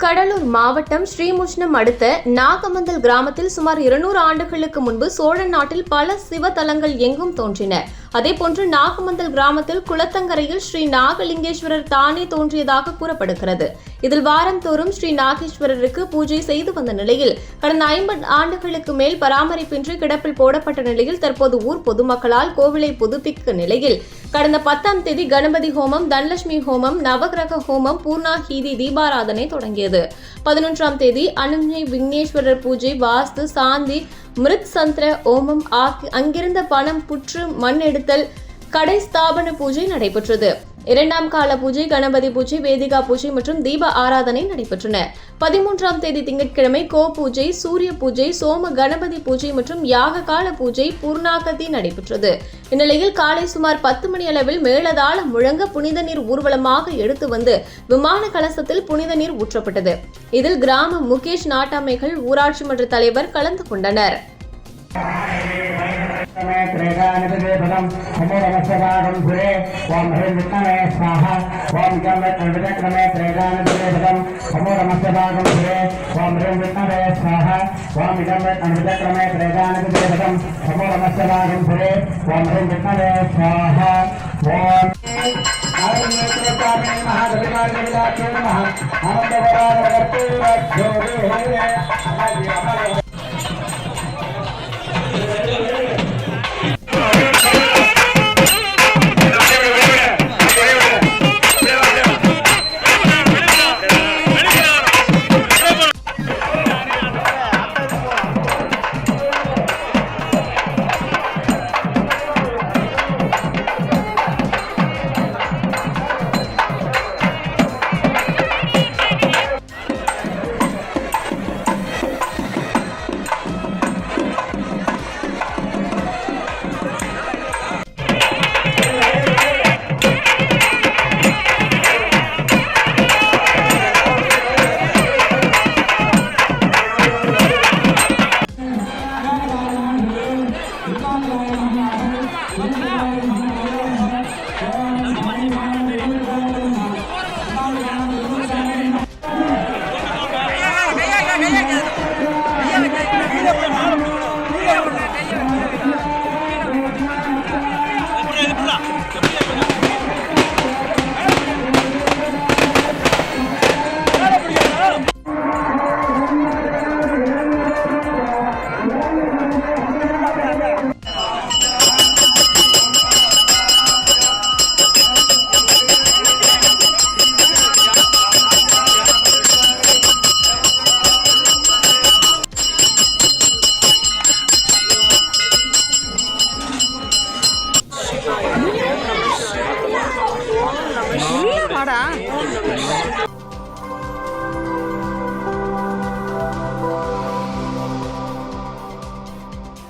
கடலூர் மாவட்டம் ஸ்ரீமுஷ்ணம் அடுத்த நாகமந்தல் கிராமத்தில் சுமார் 200 ஆண்டுகளுக்கு முன்பு சோழ நாட்டில் பல சிவத்தலங்கள் எங்கும் தோன்றின. அதேபோன்று நாகமந்தல் கிராமத்தில் குளத்தங்கரையில் ஸ்ரீ நாகலிங்கேஸ்வரர் தானே தோன்றியதாக கூறப்படுகிறது. இதில் வாரந்தோறும் ஸ்ரீ நாகேஸ்வரருக்கு பூஜை செய்து வந்த நிலையில் கடந்த 50 ஆண்டுகளுக்கு மேல் பராமரிப்பின்றி கிடப்பில் போடப்பட்ட நிலையில் தற்போது ஊர் பொதுமக்களால் கோவிலை புதுப்பிக்க நிலையில் கடந்த 10ஆம் தேதி கணபதி ஹோமம், தனலட்சுமி ஹோமம், நவகிரக ஹோமம், பூர்ணாஹீதி தீபாராதனை தொடங்கியது. 11ஆம் தேதி அனுஞ்சை விக்னேஸ்வரர் பூஜை, வாஸ்து, சாந்தி, மிருத் சந்திர ஓமம், அங்கிருந்த பணம், புற்று, மண் எடுத்தல், கடை ஸ்தாபன பூஜை நடைபெற்றது. 2ஆம் கால பூஜை, கணபதி பூஜை, வேதிகா பூஜை மற்றும் தீப ஆராதனை நடைபெற்றன. 13ஆம் தேதி திங்கட்கிழமை கோ பூஜை, சூரிய பூஜை, சோம கணபதி பூஜை மற்றும் யாக கால பூஜை பூர்ணாகதி நடைபெற்றது. இந்நிலையில் காலை சுமார் 10 மணி அளவில் மேளதாளம் முழங்க புனித நீர் ஊர்வலமாக எடுத்து வந்து விமான கலசத்தில் புனித நீர் ஊற்றப்பட்டது. இதில் கிராம முகேஷ் நாட்டாமைகள், ஊராட்சி மன்ற தலைவர் கலந்து கொண்டனர். வாடா